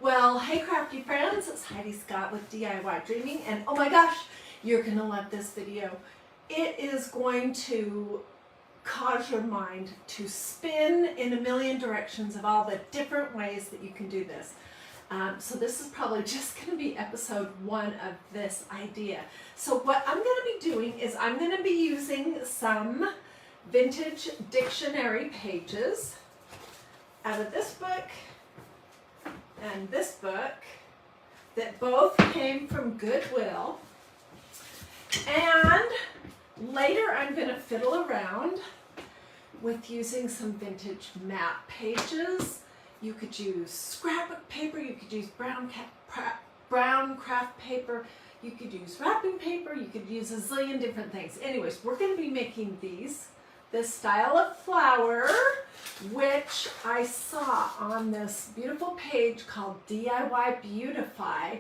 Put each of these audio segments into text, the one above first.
Well, hey crafty friends, it's Hiedi Scott with DIY and oh my gosh, you're gonna love this video. It is going to cause your mind to spin in a million directions of all the different ways that you can do this. So this is probably just gonna be episode 1 of this idea. So what I'm gonna be doing is I'm gonna be using some vintage dictionary pages out of this book and this book that both came from Goodwill. And later I'm going to fiddle around with using some vintage map pages. You could use scrapbook paper, you could use brown craft paper, you could use wrapping paper, you could use a zillion different things. Anyways, we're going to be making this style of flower, which I saw on this beautiful page called DIY Beautify,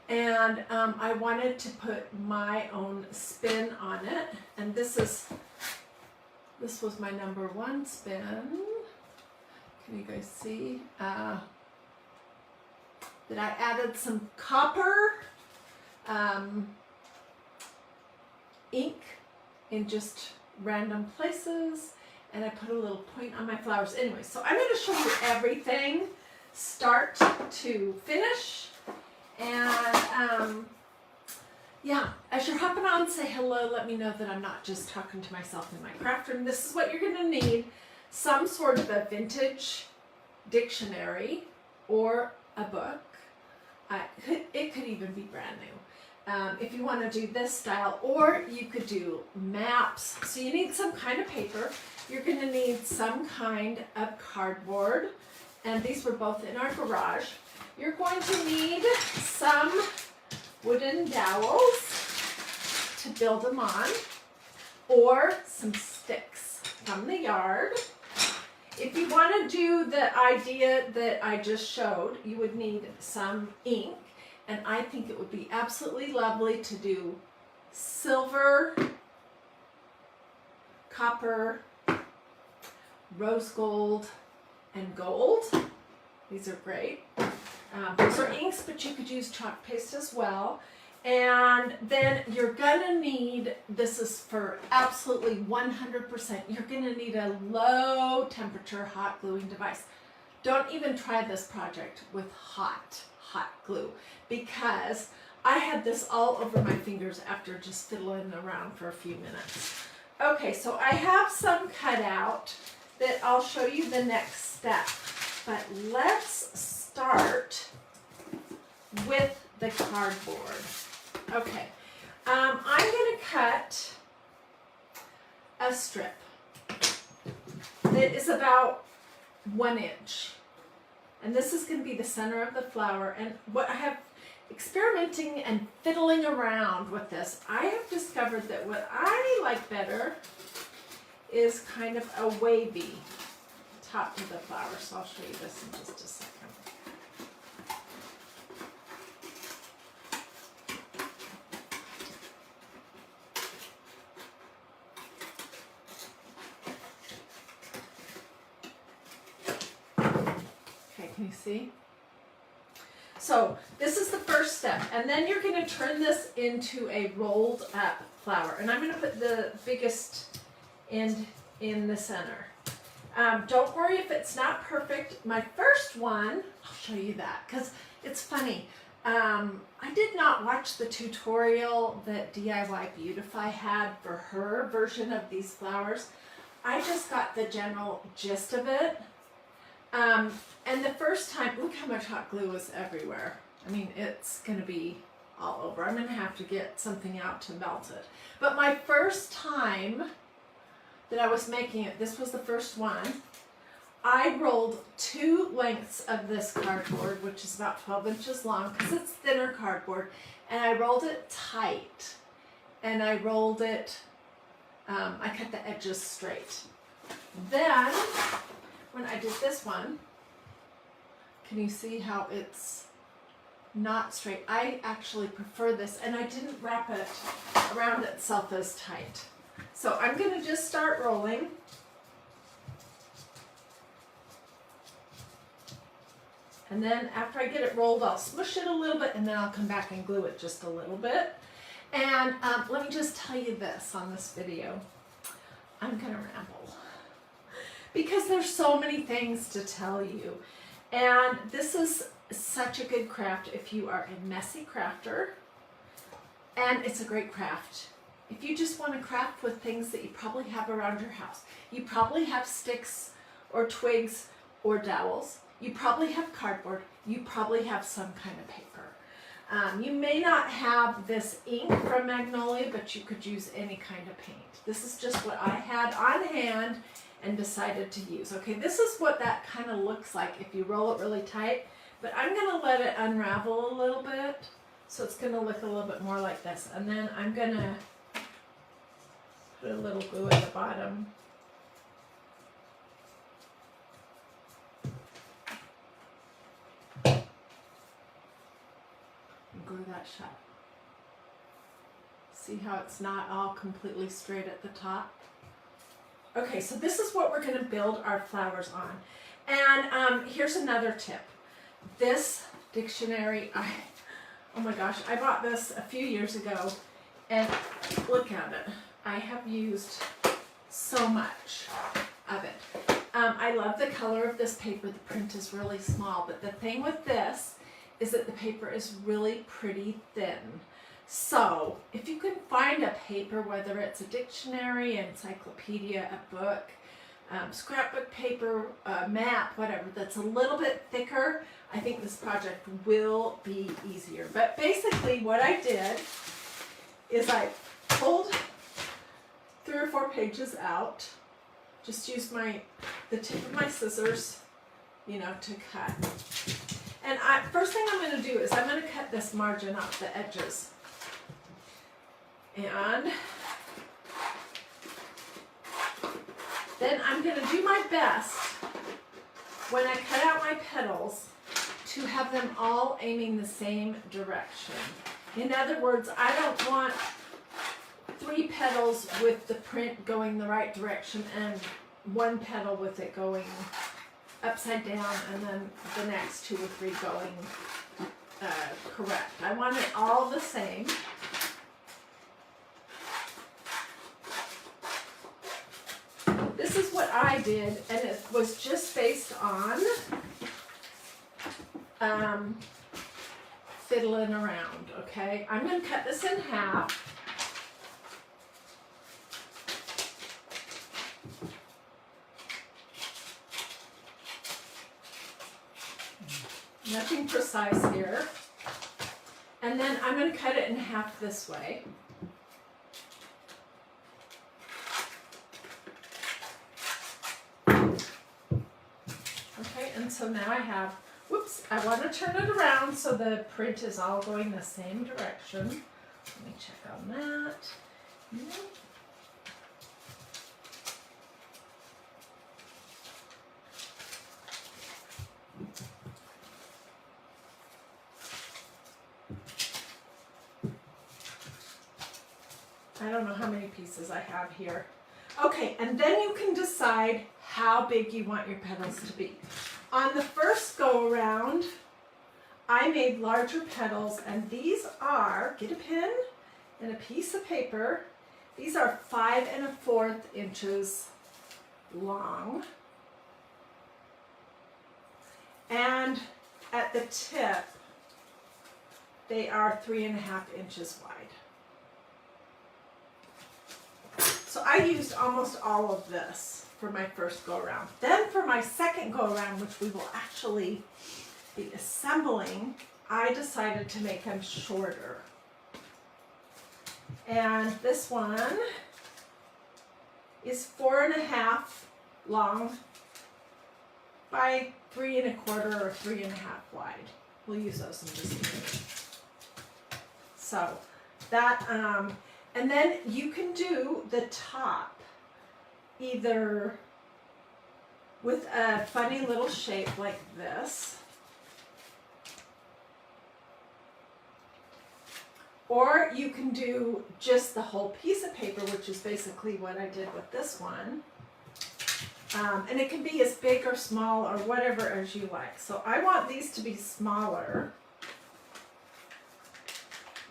and I wanted to put my own spin on it. And this was my number 1 spin. Can you guys see that I added some copper ink in just random places, and I put a little point on my flowers. Anyway, so I'm going to show you everything start to finish. And yeah, as you're hopping on, say hello. Let me know that I'm not just talking to myself in my craft room. This is what you're going to need: some sort of a vintage dictionary or a book. It could even be brand new. If you want to do this style, or you could do maps. So you need some kind of paper. You're going to need some kind of cardboard, and these were both in our garage. You're going to need some wooden dowels to build them on, or some sticks from the yard. If you want to do the idea that I just showed, you would need some ink. And I think it would be absolutely lovely to do silver, copper, rose gold, and gold. These are great. Those are inks, but you could use chalk paste as well. And then you're gonna need, this is for absolutely 100%, you're gonna need a low temperature hot gluing device. Don't even try this project with hot glue, because I had this all over my fingers after just fiddling around for a few minutes. Okay, so I have some cut out that I'll show you the next step, but let's start with the cardboard. Okay, I'm going to cut a strip that is about 1 inch. And this is going to be the center of the flower. And what I have experimenting and fiddling around with this, I have discovered that what I like better is kind of a wavy top to the flower. So I'll show you this in just a second. Can you see? So this is the first step, and then you're going to turn this into a rolled up flower, and I'm going to put the biggest end in the center. Don't worry if it's not perfect. My first one, I'll show you that, because it's funny. I did not watch the tutorial that DIY Beautify had for her version of these flowers. I just got the general gist of it. And the first time, look how much hot glue is everywhere. I mean, it's going to be all over. I'm going to have to get something out to melt it. But my first time that I was making it, this was the first one, I rolled 2 lengths of this cardboard, which is about 12 inches long, because it's thinner cardboard, and I rolled it tight. And I rolled it, I cut the edges straight. Then, when I did this one, can you see how it's not straight? I actually prefer this, and I didn't wrap it around itself as tight. So I'm going to just start rolling. And then after I get it rolled, I'll smush it a little bit, and then I'll come back and glue it just a little bit. And let me just tell you this on this video. I'm gonna ramble because there's so many things to tell you. And this is such a good craft if you are a messy crafter, and it's a great craft if you just want to craft with things that you probably have around your house. You probably have sticks or twigs or dowels. You probably have cardboard. You probably have some kind of paper. You may not have this ink from Magnolia, but you could use any kind of paint. This is just what I had on hand and decided to use. Okay, this is what that kind of looks like if you roll it really tight, but I'm gonna let it unravel a little bit, so it's gonna look a little bit more like this. And then I'm gonna put a little glue at the bottom. Glue that shut. See how it's not all completely straight at the top? Okay, so this is what we're going to build our flowers on. And here's another tip. This dictionary, oh my gosh, I bought this a few years ago, and look at it. I have used so much of it. I love the color of this paper. The print is really small, but the thing with this is that the paper is really pretty thin. So if you can find a paper, whether it's a dictionary, an encyclopedia, a book, scrapbook paper, a map, whatever, that's a little bit thicker, I think this project will be easier. But basically what I did is I pulled 3 or 4 pages out, just used the tip of my scissors, to cut. And first thing I'm going to do is I'm going to cut this margin off the edges. And then I'm going to do my best when I cut out my petals to have them all aiming the same direction. In other words, I don't want 3 petals with the print going the right direction and 1 petal with it going upside down, and then the next 2 or 3 going correct. I want it all the same. This is what I did, and it was just based on fiddling around, okay? I'm going to cut this in half. Nothing precise here. And then I'm going to cut it in half this way. Okay, and so now I have, whoops, I want to turn it around so the print is all going the same direction. Let me check on that. Nope. I don't know how many pieces I have here. Okay, and then you can decide how big you want your petals to be. On the first go around, I made larger petals, and these are, get a pin and a piece of paper. These are 5 1/4 inches long. And at the tip, they are 3 1/2 inches wide. So I used almost all of this for my first go around. Then for my second go around, which we will actually be assembling, I decided to make them shorter. And this one is 4 1/2 long by 3 1/4 or 3 1/2 wide. We'll use those in just a minute. So that, and then you can do the top either with a funny little shape like this, or you can do just the whole piece of paper, which is basically what I did with this one. And it can be as big or small or whatever as you like. So I want these to be smaller.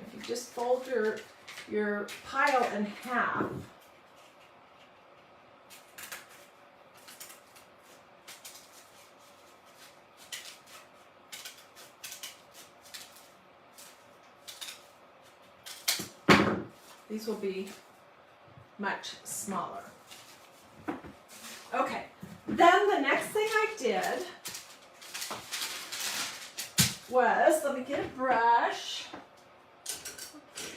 If you just fold your pile in half, these will be much smaller. Okay, then the next thing I did was, let me get a brush.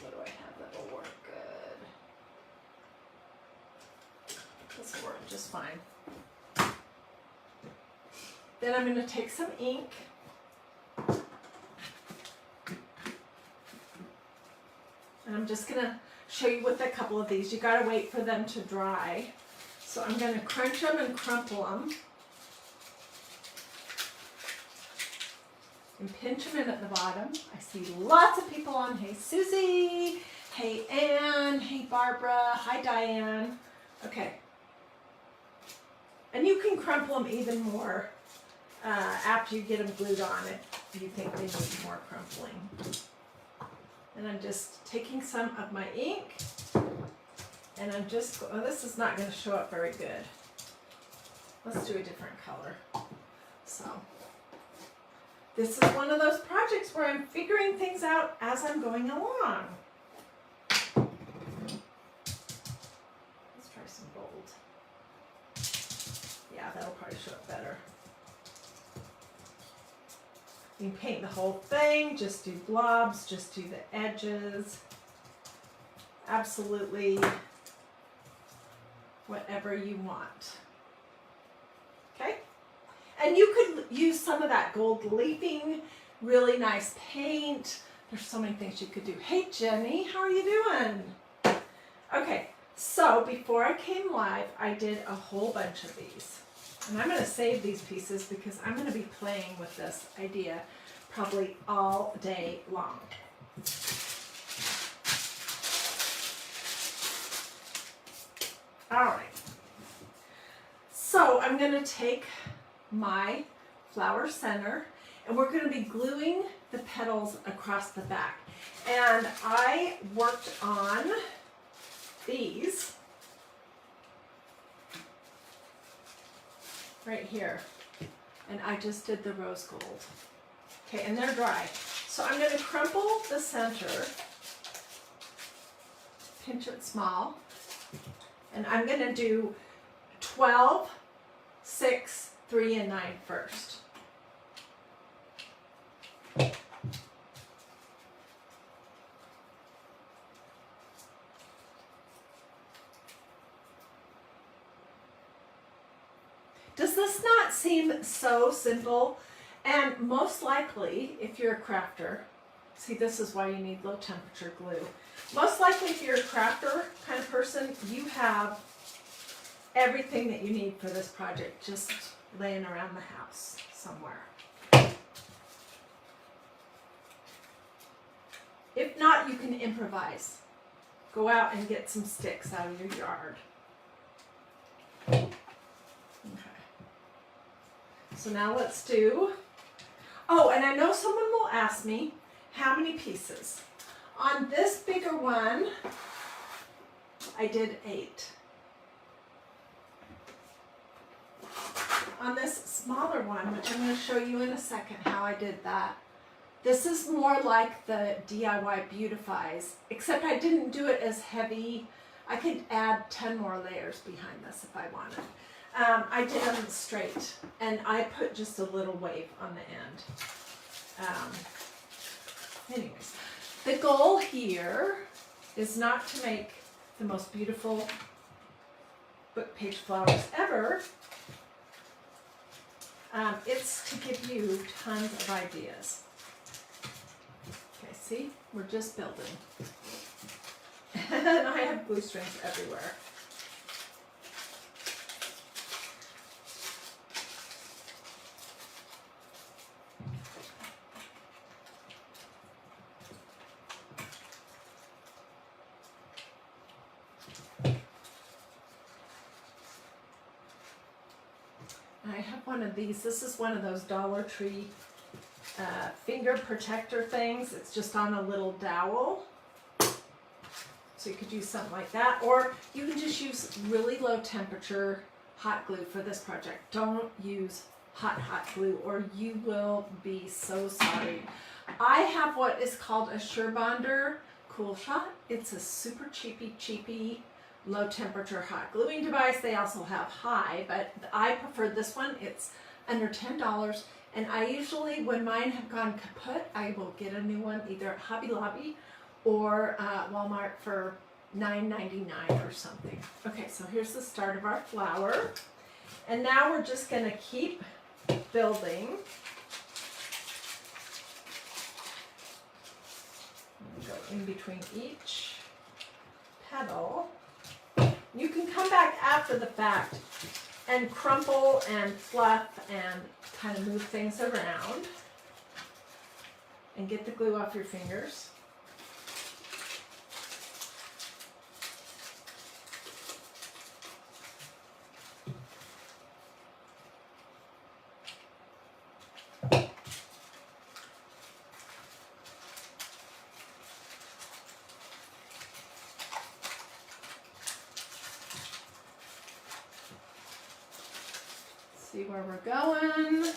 What do I have that will work good? This will work just fine. Then I'm going to take some ink. And I'm just going to show you with a couple of these. You got to wait for them to dry. So I'm going to crunch them and crumple them. And pinch them in at the bottom. I see lots of people on. Hey Susie, hey Ann, hey Barbara, hi Diane. Okay. And you can crumple them even more after you get them glued on if you think they need more crumpling. And I'm just taking some of my ink. And I'm just, oh, this is not going to show up very good. Let's do a different color. So, this is one of those projects where I'm figuring things out as I'm going along. Let's try some gold. Yeah, that'll probably show up better. You can paint the whole thing, just do blobs, just do the edges. Absolutely whatever you want. Okay? And you could use some of that gold leafing, really nice paint. There's so many things you could do. Hey Jenny, how are you doing? Okay, so before I came live, I did a whole bunch of these. And I'm going to save these pieces because I'm going to be playing with this idea probably all day long. All right. So I'm going to take my flower center and we're going to be gluing the petals across the back. And I worked on these right here. And I just did the rose gold. Okay, and they're dry. So I'm going to crumple the center, pinch it small, and I'm going to do 12, 6, 3, and 9 first. Does this not seem so simple? And most likely, if you're a crafter, see, this is why you need low temperature glue. Most likely, if you're a crafter kind of person, you have everything that you need for this project just laying around the house somewhere. If not, you can improvise. Go out and get some sticks out of your yard. Okay. So now let's do, oh, and I know someone will ask me, how many pieces? On this bigger one, I did 8. On this smaller one, which I'm going to show you in a second how I did that, this is more like the DIY Beautifies, except I didn't do it as heavy. I could add 10 more layers behind this if I wanted. I did them straight, and I put just a little wave on the end. Anyways, the goal here is not to make the most beautiful book page flowers ever. It's to give you tons of ideas. Okay, see? We're just building. And I have glue strings everywhere. one of these. This is one of those Dollar Tree finger protector things. It's just on a little dowel. So you could use something like that, or you can just use really low temperature hot glue for this project. Don't use hot glue or you will be so sorry. I have what is called a SureBonder Cool Shot. It's a super cheapy low temperature hot gluing device. They also have high, but I prefer this one. It's under $10, and I usually, when mine have gone kaput, I will get a new one either at Hobby Lobby or Walmart for $9.99 or something. Okay, so here's the start of our flower, and now we're just going to keep building. Go in between each petal. You can come back after the fact and crumple and fluff and kind of move things around and get the glue off your fingers. See where we're going.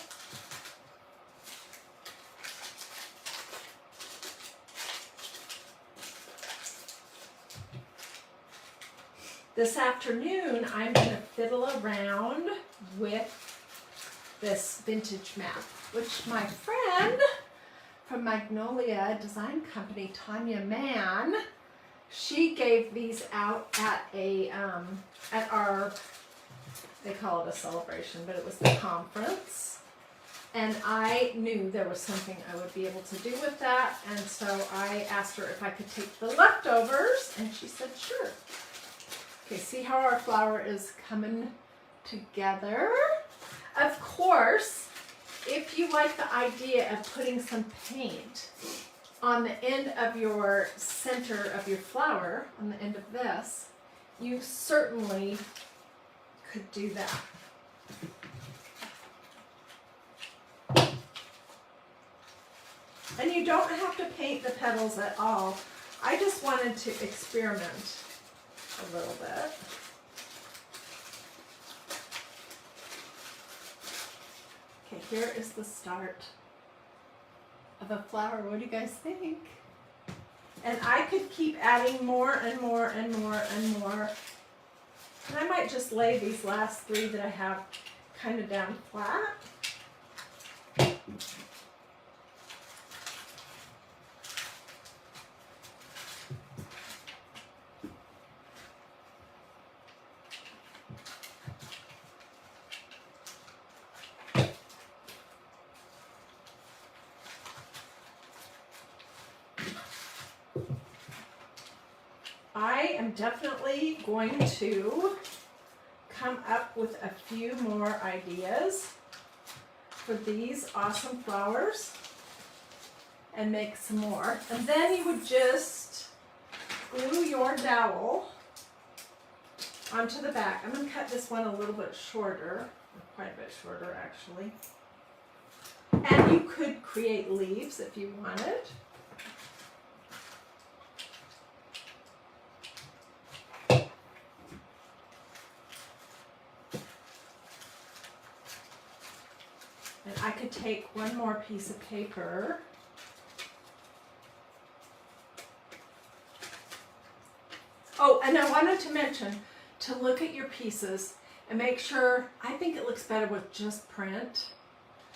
This afternoon, I'm going to fiddle around with this vintage map, which my friend from Magnolia Design Company, Tanya Mann, she gave these out at a at our, they call it a celebration, but it was the conference. And I knew there was something I would be able to do with that. And so I asked her if I could take the leftovers, and she said, sure. Okay, see how our flower is coming together? Of course, if you like the idea of putting some paint on the end of your center of your flower, on the end of this, you certainly could do that. And you don't have to paint the petals at all. I just wanted to experiment a little bit. Okay, here is the start of a flower. What do you guys think? And I could keep adding more and more and more and more. And I might just lay these last three that I have kind of down flat. I am definitely going to come up with a few more ideas for these awesome flowers and make some more. And then you would just glue your dowel onto the back. I'm going to cut this one a little bit shorter, quite a bit shorter actually. And you could create leaves if you wanted. And I could take one more piece of paper . Oh, and I wanted to mention to look at your pieces and make sure, I think it looks better with just print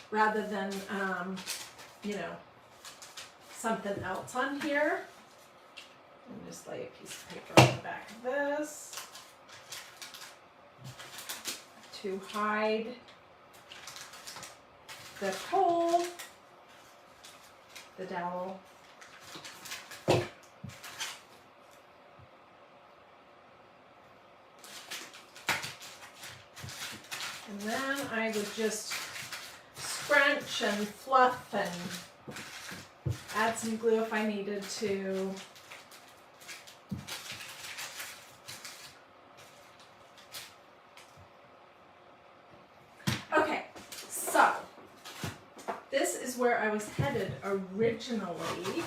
rather than, you know, something else on here. And just lay a piece of paper on the back of this to hide the hole, the dowel, and then I would just scrunch and fluff and add some glue if I needed to. Okay, where I was headed originally,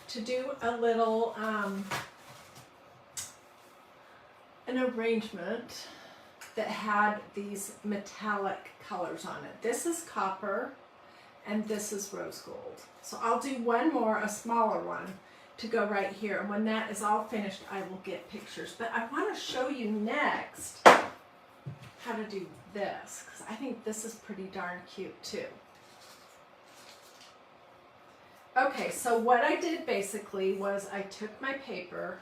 to do a little an arrangement that had these metallic colors on it. This is copper and this is rose gold. So I'll do one more, a smaller one, to go right here. And when that is all finished, I will get pictures. But I want to show you next how to do this, because I think this is pretty darn cute too. Okay, so what I did basically was I took my paper.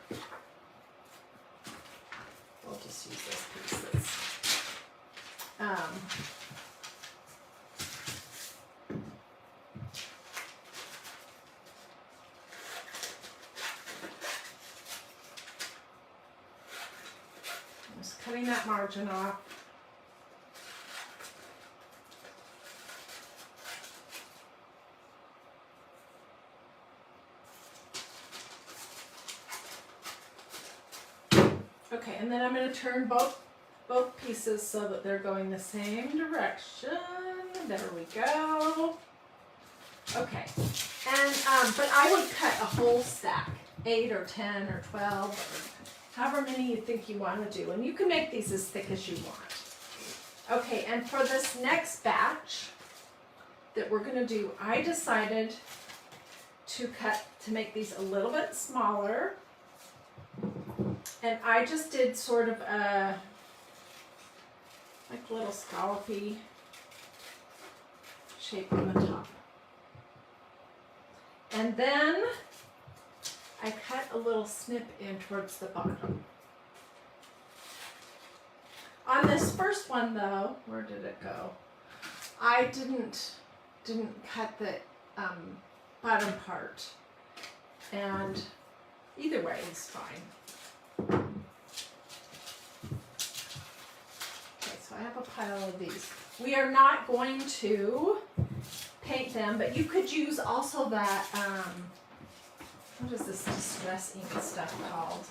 We'll just use this piece that's just cutting that margin off. Okay, and then I'm going to turn both pieces so that they're going the same direction. There we go. Okay, and but I would cut a whole stack, 8 or 10 or 12 or however many you think you want to do, and you can make these as thick as you want. Okay, and for this next batch that we're going to do, I decided to make these a little bit smaller. And I just did sort of a like little scallopy shape on the top. And then I cut a little snip in towards the bottom. On this first one though, where did it go? I didn't cut the bottom part. And either way is fine. Okay, so I have a pile of these. We are not going to paint them, but you could use also that, what is this distress ink stuff called?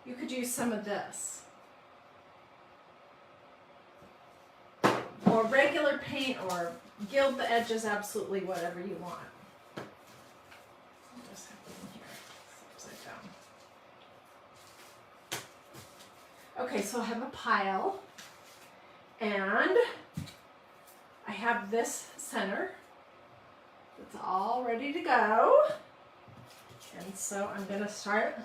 You could use some of this. Or regular paint, or gild the edges, absolutely whatever you want. I'll just have it in here. It's upside down. Okay, so I have a pile, and I have this center. It's all ready to go. And so I'm going to start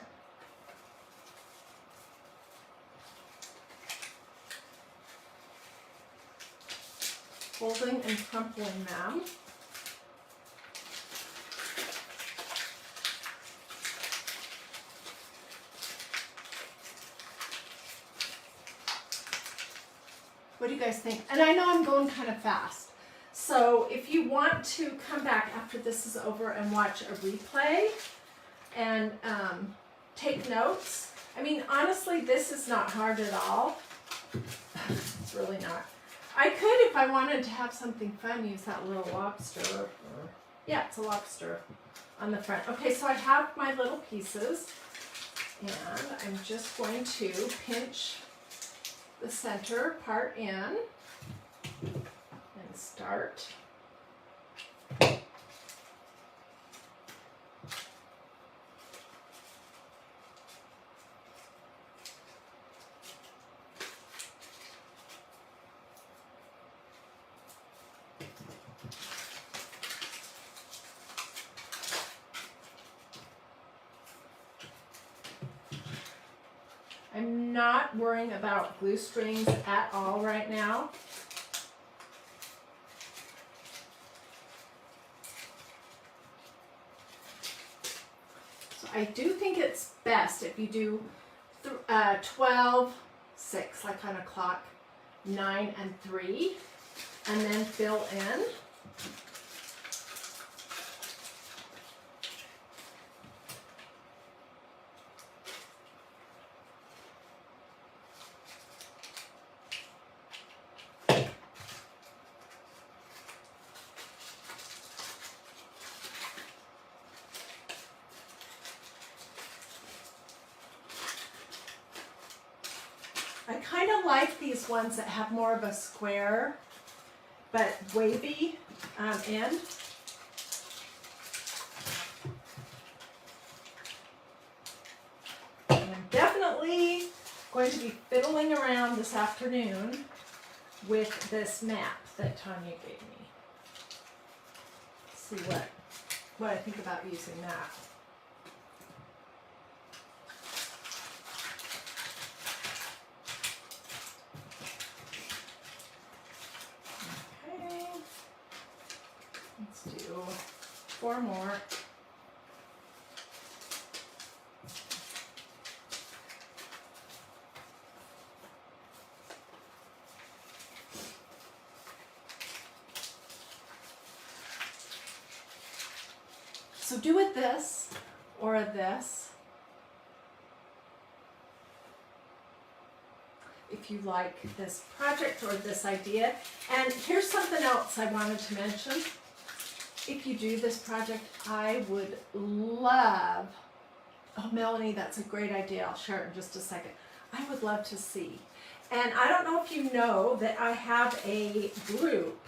folding and crumpling them. What do you guys think? And I know I'm going kind of fast. So if you want to come back after this is over and watch a replay and take notes, I mean, honestly, this is not hard at all. It's really not. I could, if I wanted to have something fun, use that little lobster. Yeah, it's a lobster on the front. Okay, so I have my little pieces, and I'm just going to pinch the center part in and start. I'm not worrying about glue strings at all right now. So I do think it's best if you do 12, 6, like on a clock, 9 and 3, and then fill in. I kind of like these ones that have more of a square but wavy end. And I'm definitely going to be fiddling around this afternoon with this map that Tanya gave me. See what I think about using that. Okay, let's do 4 more. So do it this or a this if you like this project or this idea. And here's something else I wanted to mention. If you do this project, I would love, oh Melanie, that's a great idea. I'll share it in just a second. I would love to see. And I don't know if you know that I have a group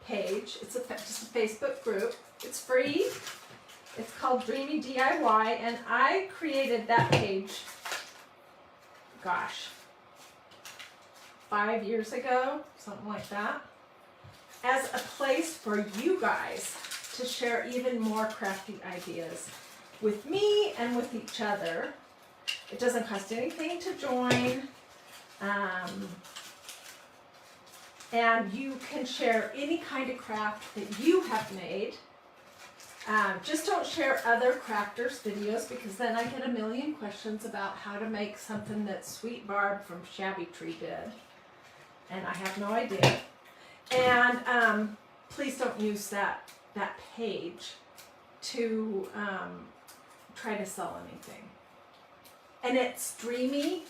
page. It's just a Facebook group. It's free. It's called Dreamy DIY, and I created that page, gosh, 5 years ago, something like that, as a place for you guys to share even more crafty ideas with me and with each other. It doesn't cost anything to join, and you can share any kind of craft that you have made. Just don't share other crafters' videos, because then I get a million questions about how to make something that Sweet Barb from Shabby Tree did, and I have no idea. And please don't use that page to try to sell anything. And it's Dreamy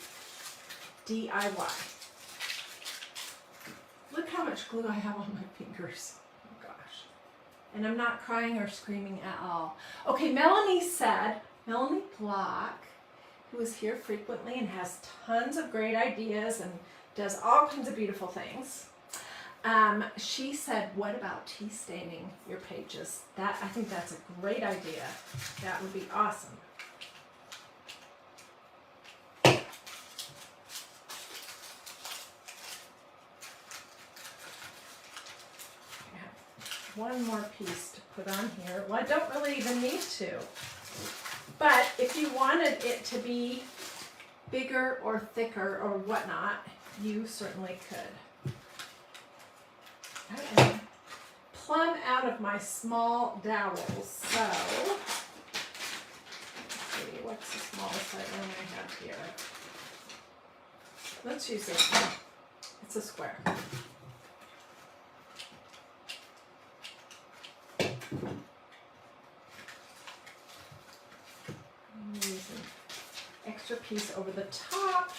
DIY. Look how much glue I have on my fingers. And I'm not crying or screaming at all. Okay, Melanie Block, who is here frequently and has tons of great ideas and does all kinds of beautiful things. She said, what about tea staining your pages? I think that's a great idea. That would be awesome. One more piece to put on here. Well, I don't really even need to. But if you wanted it to be bigger or thicker or whatnot, you certainly could. I am plumb out of my small dowels, so let's see, what's the smallest I only have here? Let's use this one. It's a square. Use an extra piece over the top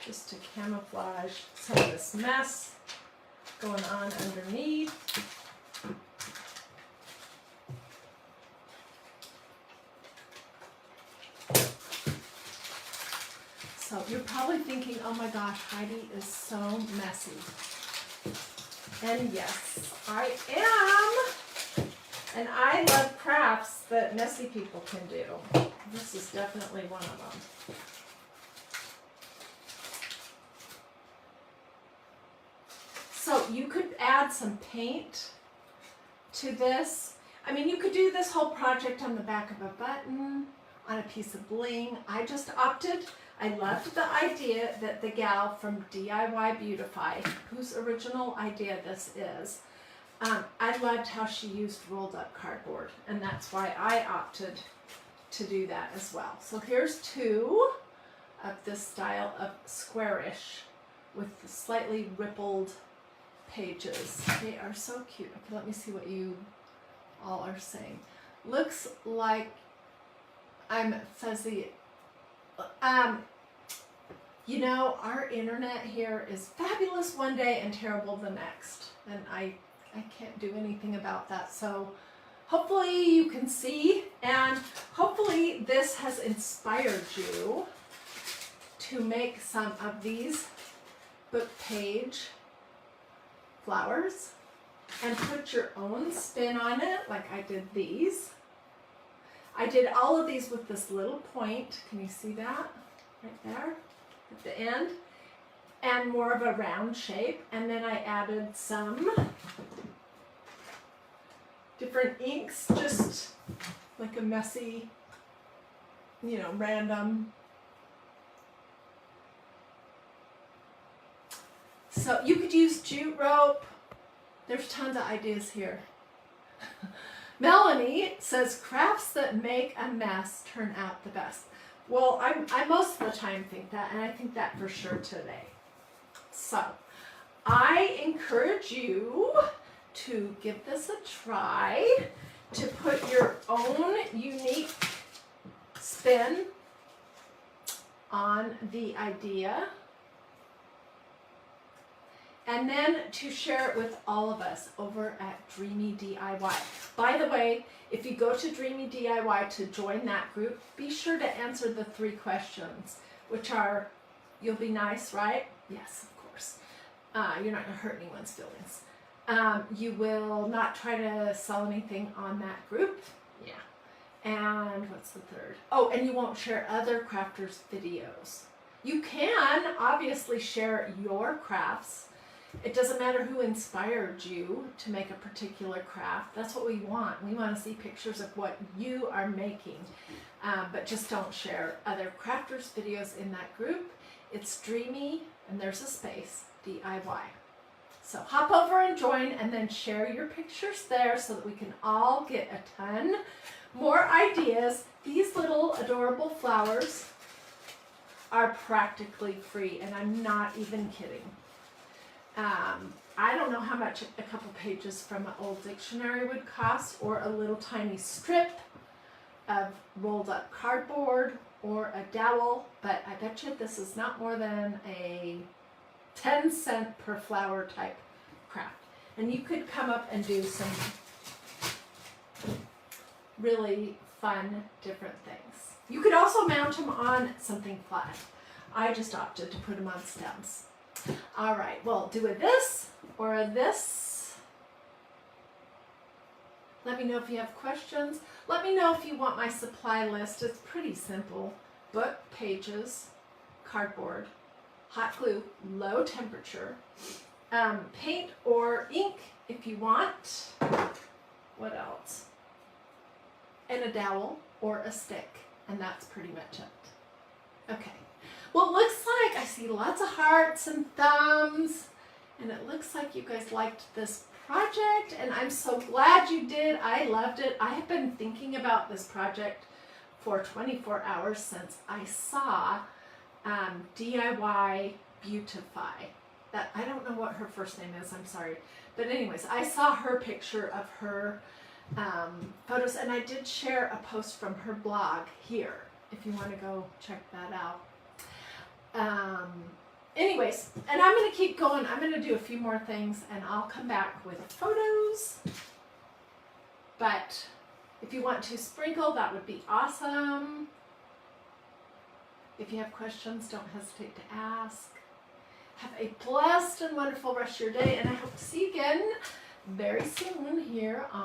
just to camouflage some of this mess going on underneath. So you're probably thinking, oh my gosh, Heidi is so messy. And yes, I am. And I love crafts that messy people can do. This is definitely one of them. So you could add some paint to this. I mean, you could do this whole project on the back of a button, on a piece of bling. I just opted, I loved the idea that the gal from DIY Beautify, whose original idea this is, I loved how she used rolled up cardboard, and that's why I opted to do that as well. So here's two of this style of squarish with slightly rippled pages. They are so cute. Okay, let me see what you all are saying. Looks like I'm fuzzy. You know, our internet here is fabulous one day and terrible the next, and I can't do anything about that. So hopefully you can see, and hopefully this has inspired you to make some of these scrapbook page flowers and put your own spin on it, like I did these. I did all of these with this little point. Can you see that? Right there at the end. And more of a round shape. And then I added some different inks, just like a messy, you know, random. So you could use jute rope. There's tons of ideas here. Melanie says crafts that make a mess turn out the best. Well, I most of the time think that, and I think that for sure today. So I encourage you to give this a try, to put your own unique spin on the idea, and then to share it with all of us over at Dreamy DIY. By the way, if you go to Dreamy DIY to join that group, be sure to answer the 3 questions, which are, you'll be nice, right? Yes, of course. You're not going to hurt anyone's feelings. You will not try to sell anything on that group. Yeah. And what's the 3rd? Oh, and you won't share other crafters' videos. You can obviously share your crafts. It doesn't matter who inspired you to make a particular craft. That's what we want. We want to see pictures of what you are making. But just don't share other crafters' videos in that group. It's Dreamy, and there's a space, DIY. So hop over and join, and then share your pictures there so that we can all get a ton more ideas. These little adorable flowers are practically free, and I'm not even kidding. I don't know how much a couple pages from an old dictionary would cost, or a little tiny strip of rolled up cardboard, or a dowel, but I bet you this is not more than a 10-cent per flower type craft. And you could come up and do some really fun, different things. You could also mount them on something flat. I just opted to put them on stems. All right, well, do a this or a this. Let me know if you have questions. Let me know if you want my supply list. It's pretty simple. Book, pages, cardboard, hot glue, low temperature, paint or ink if you want. What else? And a dowel or a stick. And that's pretty much it. Okay. Well, it looks like I see lots of hearts and thumbs, and it looks like you guys liked this project, and I'm so glad you did. I loved it. I have been thinking about this project for 24 hours since I saw DIY Beautify. That, I don't know what her first name is, I'm sorry. But anyways, I saw her picture of her photos, and I did share a post from her blog here, if you want to go check that out. Anyways, and I'm going to keep going. I'm going to do a few more things, and I'll come back with photos. But if you want to sprinkle, that would be awesome. If you have questions, don't hesitate to ask. Have a blessed and wonderful rest of your day, and I hope to see you again very soon here on